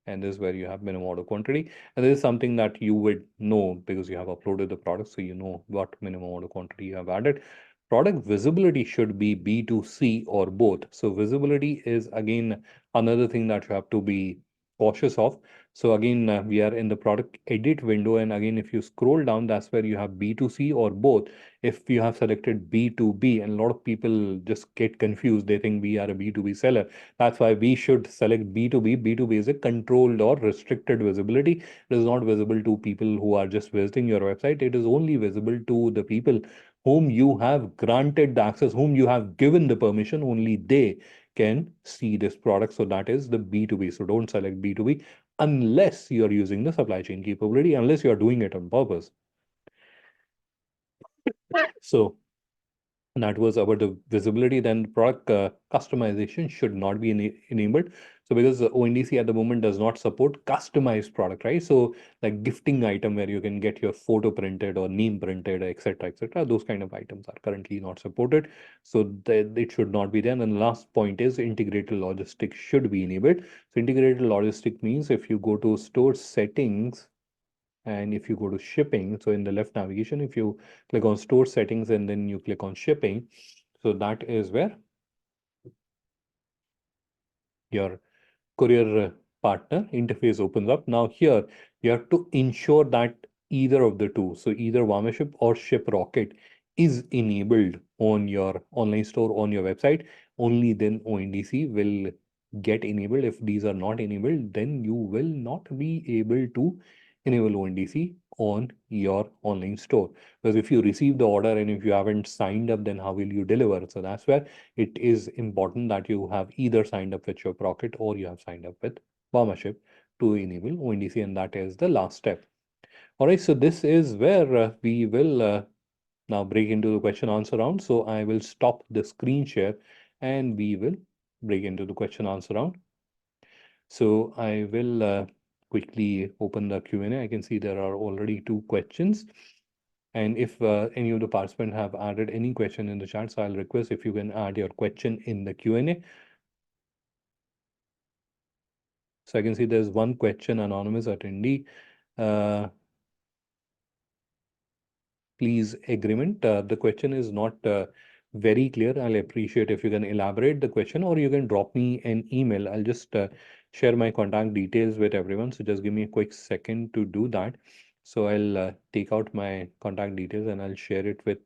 And this is where you have minimum order quantity. And this is something that you would know because you have uploaded the product. So you know what minimum order quantity you have added. Product visibility should be B2C or both. So visibility is again another thing that you have to be cautious of. So again, we are in the product edit window. And again, if you scroll down, that's where you have B2C or both. If you have selected B2B, and a lot of people just get confused, they think we are a B2B seller. That's why we should select B2B. B2B is a controlled or restricted visibility. It is not visible to people who are just visiting your website. It is only visible to the people whom you have granted the access, whom you have given the permission. Only they can see this product. So that is the B2B. So don't select B2B unless you're using the supply chain capability, unless you're doing it on purpose. So that was about the visibility. Then product customization should not be enabled. So because the ONDC at the moment does not support customized product, right? So like gifting item where you can get your photo printed or name printed, etc., etc. Those kind of items are currently not supported. So it should not be there. And the last point is integrated logistics should be enabled. So integrated logistics means if you go to store settings, and if you go to shipping, so in the left navigation, if you click on store settings and then you click on shipping, so that is where your courier partner interface opens up. Now here you have to ensure that either of the two, so either Vamaship or ShipRocket is enabled on your online store on your website. Only then ONDC will get enabled. If these are not enabled, then you will not be able to enable ONDC on your online store. Because if you receive the order and if you haven't signed up, then how will you deliver? So that's where it is important that you have either signed up with ShipRocket or you have signed up with Vamaship to enable ONDC, and that is the last step. All right, so this is where we will now break into the question answer round. So I will stop the screen share and we will break into the question answer round. So I will quickly open the Q&A. I can see there are already 2 questions. And if any of the participants have added any question in the chat, so I'll request if you can add your question in the Q&A. So I can see there's one question, anonymous attendee. Please agreement. The question is not very clear. I'll appreciate if you can elaborate the question or you can drop me an email. I'll just share my contact details with everyone. So just give me a quick second to do that. So I'll take out my contact details and I'll share it with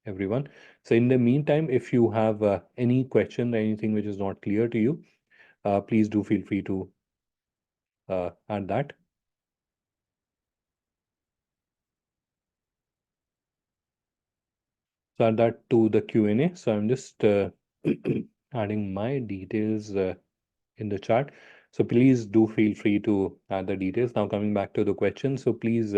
everyone. So in the meantime, if you have any question, anything which is not clear to you, please do feel free to add that. So add that to the Q&A. So I'm just adding my details in the chat. So please do feel free to add the details. Now coming back to the question. So please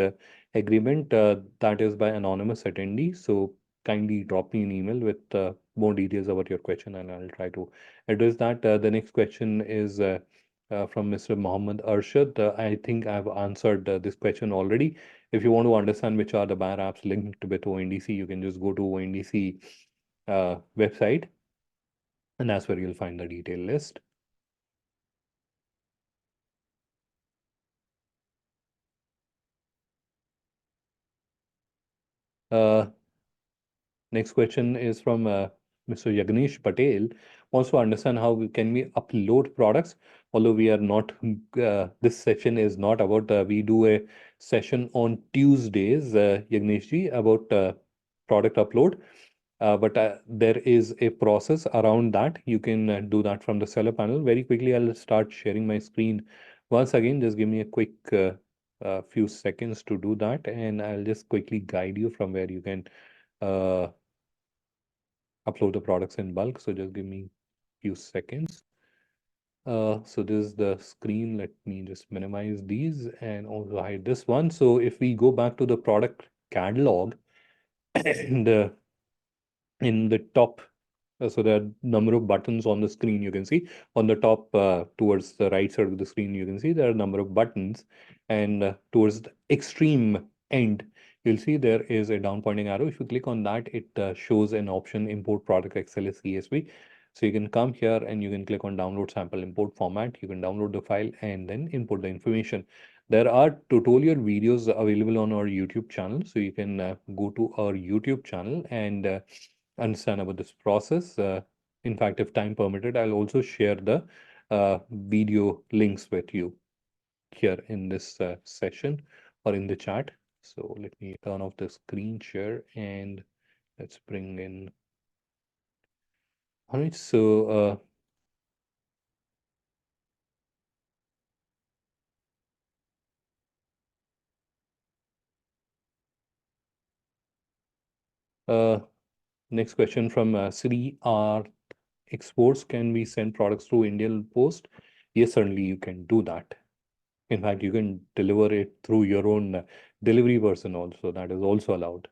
agreement that is by anonymous attendee. So kindly drop me an email with more details about your question and I'll try to address that. The next question is from Mr. Mohammed Arshad. I think I've answered this question already. If you want to understand which are the buyer apps linked with ONDC, you can just go to ONDC website and that's where you'll find the detailed list. Next question is from Mr. Yagnesh Patel. Wants to understand how can we upload products. Although we are not, this session is not about, we do a session on Tuesdays, Yagnesh ji, about product upload. But there is a process around that. You can do that from the seller panel. Very quickly, I'll start sharing my screen once again. Just give me a quick few seconds to do that. And I'll just quickly guide you from where you can upload the products in bulk. So just give me a few seconds. So this is the screen. Let me just minimize these and also hide this one. So if we go back to the product catalog and in the top, so there are number of buttons on the screen. You can see on the top towards the right side of the screen, you can see there are a number of buttons, and towards the extreme end, you'll see there is a down pointing arrow. If you click on that, it shows an option import product XLS CSV. So you can come here and you can click on download sample import format. You can download the file and then import the information. There are tutorial videos available on our YouTube channel. So you can go to our YouTube channel and understand about this process. In fact, if time permitted, I'll also share the video links with you here in this session or in the chat. So let me turn off the screen share and let's bring in. All right, so next question from Sri R. Exports, can we send products through Indian Post? Yes, certainly you can do that. In fact, you can deliver it through your own delivery person also. That is also allowed.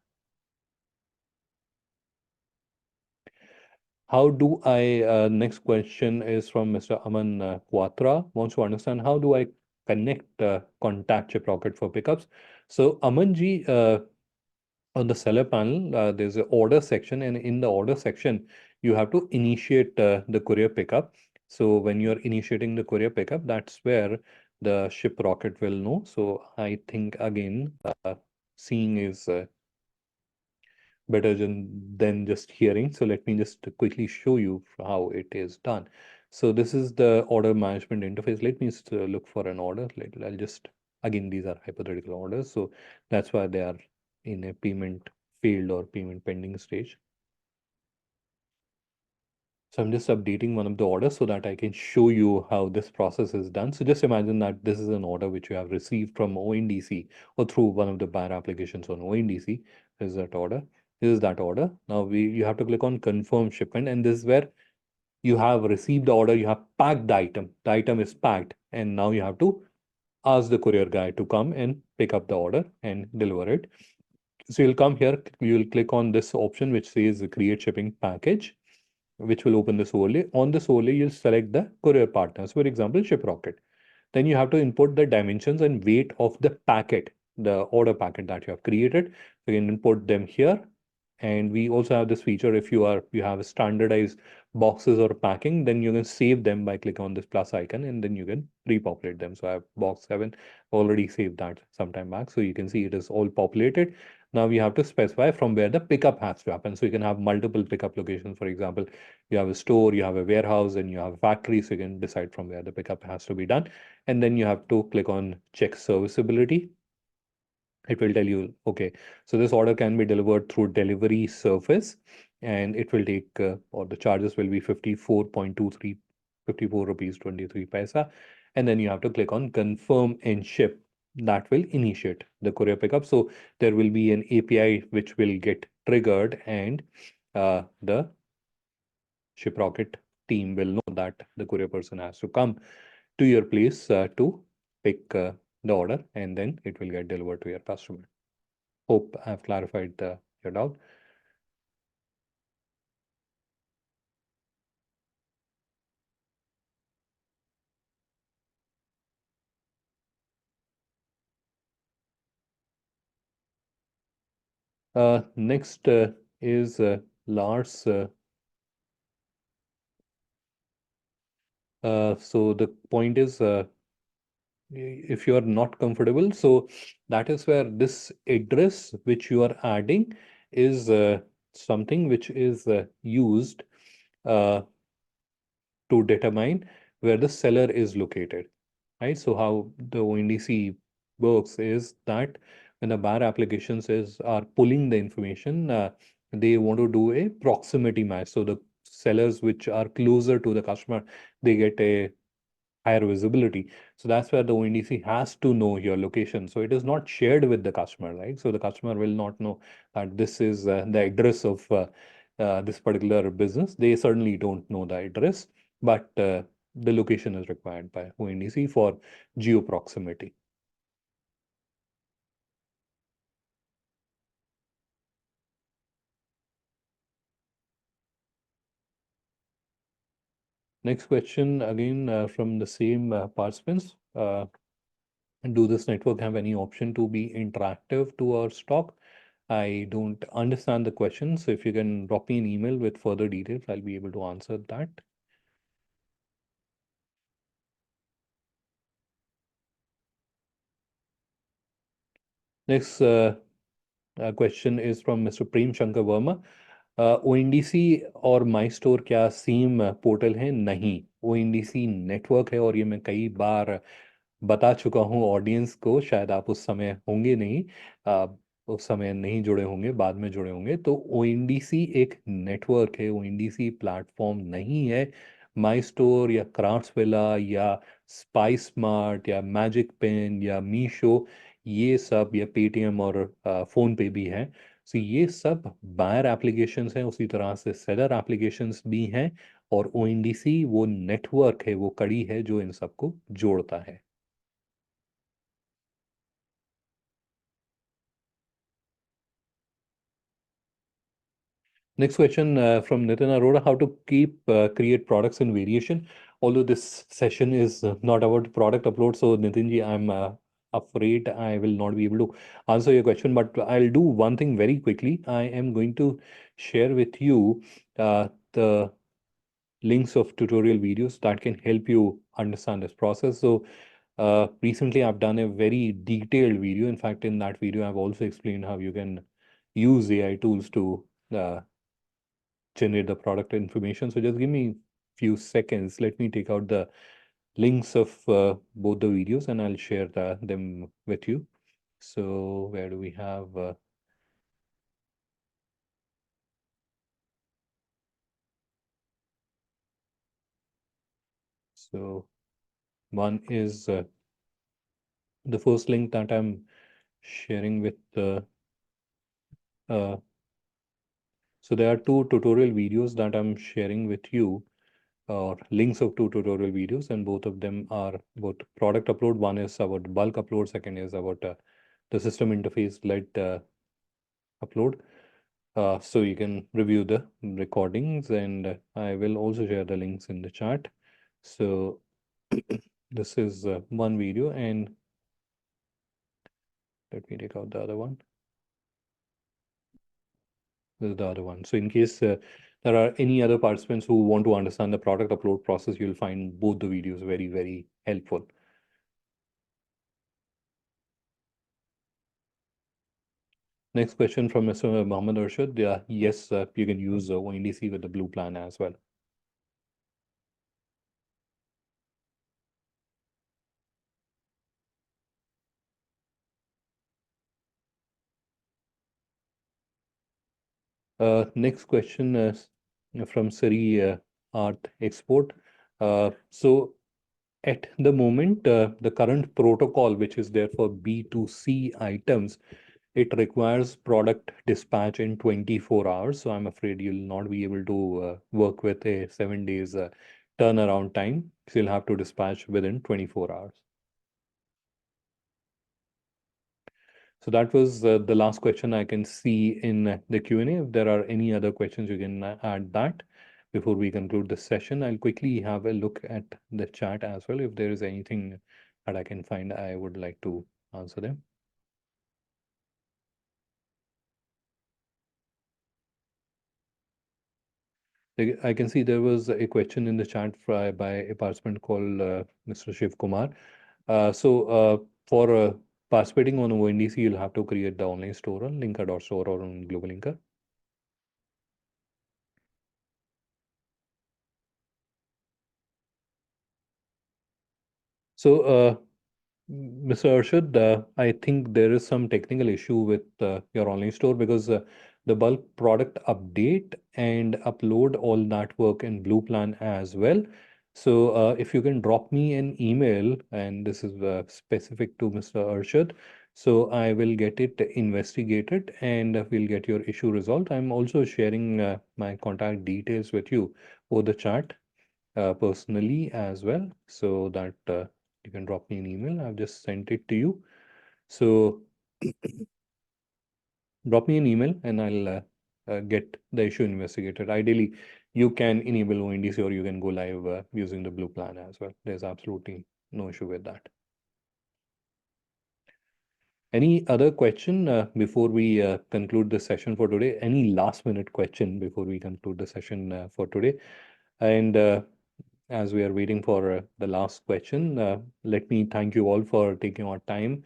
How do I, next question is from Mr. Aman Quatra, wants to understand how do I connect, contact Chiprocket for pickups. So Aman ji, on the seller panel, there's an order section, and in the order section, you have to initiate the courier pickup. So when you're initiating the courier pickup, that's where the ship rocket will know. So I think again, seeing is better than just hearing. So let me just quickly show you how it is done. So this is the order management interface. Let me just look for an order. I'll just, again, these are hypothetical orders. So that's why they are in a payment failed or payment pending stage. So I'm just updating one of the orders so that I can show you how this process is done. So just imagine that this is an order which you have received from ONDC or through one of the buyer applications on ONDC. This is that order. This is that order. Now you have to click on confirm shipment, and this is where you have received the order, you have packed the item. The item is packed, and now you have to ask the courier guy to come and pick up the order and deliver it. So you'll come here, you'll click on this option which says create shipping package, which will open this overlay. On this overlay, you'll select the courier partners, for example, ShipRocket. Then you have to input the dimensions and weight of the packet, the order packet that you have created. So you can input them here. And we also have this feature, if you have standardized boxes or packing, then you can save them by clicking on this plus icon, and then you can repopulate them. So I have box 7 already saved that sometime back. So you can see it is all populated. Now we have to specify from where the pickup has to happen. So you can have multiple pickup locations. For example, you have a store, you have a warehouse, and you have a factory. So you can decide from where the pickup has to be done. And then you have to click on check serviceability. It will tell you, okay, so this order can be delivered through delivery service, and it will take, or the charges will be 54.23, 54 rupees 23 paisa. And then you have to click on confirm and ship. That will initiate the courier pickup. So there will be an API which will get triggered, and the ShipRocket team will know that the courier person has to come to your place to pick the order, and then it will get delivered to your customer. Hope I have clarified your doubt. Next is Lars. So the point is, if you are not comfortable, so that is where this address which you are adding is something which is used uh, to determine where the seller is located, right? So how the ONDC works is that when the buyer applications are pulling the information, they want to do a proximity match. So the sellers which are closer to the customer, they get a higher visibility. So that's where the ONDC has to know your location. So it is not shared with the customer, right? So the customer will not know that this is the address of this particular business. They certainly don't know the address, but the location is required by ONDC for geo proximity. Next question again from the same participants. Do this network have any option to be interactive to our stock? I don't understand the question. So if you can drop me an email with further details, I'll be able to answer that. Next question is from Mr. Prem Shankar Verma. ONDC और माई store क्या same portal है? नहीं, ONDC network है, और ये मैं कई बार बता चुका हूँ ऑडियंस को, शायद आप उस समय होंगे नहीं, उस समय नहीं जुड़े होंगे, बाद में जुड़े होंगे। तो ONDC एक नेटवर्क है, ONDC प्लेटफॉर्म नहीं है। माई स्टोर या क्राफ्ट्सविला या स्पाइस स्मार्ट या मैजिक पेन या मीशो, ये सब, या पेटीएम और फोन पे भी है। सो ये सब बायर एप्लीकेशंस हैं, उसी तरह से सेलर एप्लीकेशंस भी हैं, और ONDC वो नेटवर्क है, वो कड़ी है जो इन सबको जोड़ता है। Next question from Nitin Arora, how to create products in variation. Although this session is not about product upload, so Nitinji, I'm afraid I will not be able to answer your question, but I'll do one thing very quickly. I am going to share with you the links of tutorial videos that can help you understand this process. So recently I've done a very detailed video. In fact, in that video, I've also explained how you can use AI tools to generate the product information. So just give me a few seconds. Let me take out the links of both the videos and I'll share them with you. So where do we have? So one is the first link that I'm sharing with uh, so there are two tutorial videos that I'm sharing with you, or links of two tutorial videos, and both of them are about product upload. One is about bulk upload, second is about the system interface led upload. So you can review the recordings, and I will also share the links in the chat. So this is one video, and let me take out the other one. This is the other one. So in case there are any other participants who want to understand the product upload process, you'll find both the videos very, very helpful. Next question from Mr. Mohammed Arshad. Yes, you can use ONDC with the blue plan as well. Next question is from Siri Art Export. So at the moment, the current protocol, which is there for B2C items, it requires product dispatch in 24 hours. So I'm afraid you'll not be able to work with a 7 days turnaround time. So you'll have to dispatch within 24 hours. So that was the last question I can see in the Q&A. If there are any other questions, you can add that before we conclude the session. I'll quickly have a look at the chat as well. If there is anything that I can find, I would like to answer them. I can see there was a question in the chat by a participant called Mr. Shiv Kumar. For participating on ONDC, you'll have to create the online store on linker.store or on GlobalLinker. So, Mr. Arshad, I think there is some technical issue with your online store because the bulk product update and upload all that work in Blue Plan as well. So if you can drop me an email, and this is specific to Mr. Arshad, so I will get it investigated and we'll get your issue resolved. I'm also sharing my contact details with you over the chat personally as well, so that you can drop me an email. I've just sent it to you. So drop me an email and I'll get the issue investigated. Ideally, you can enable ONDC or you can go live using the blue plan as well. There's absolutely no issue with that. Any other question before we conclude the session for today? Any last minute question before we conclude the session for today? And as we are waiting for the last question, let me thank you all for taking our time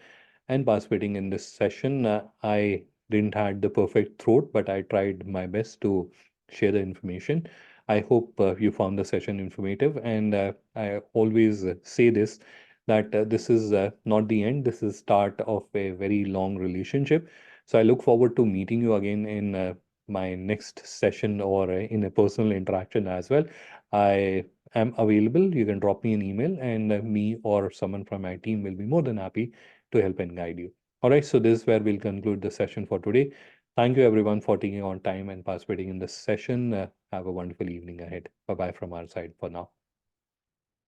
and participating in this session. I didn't had the perfect throat, but I tried my best to share the information. I hope you found the session informative, and I always say this that this is not the end. This is start of a very long relationship. So I look forward to meeting you again in my next session or in a personal interaction as well. I am available. You can drop me an email, and me or someone from my team will be more than happy to help and guide you. All right, so this is where we'll conclude the session for today. Thank you everyone for taking on time and participating in this session. Have a wonderful evening ahead. Bye bye from our side for now.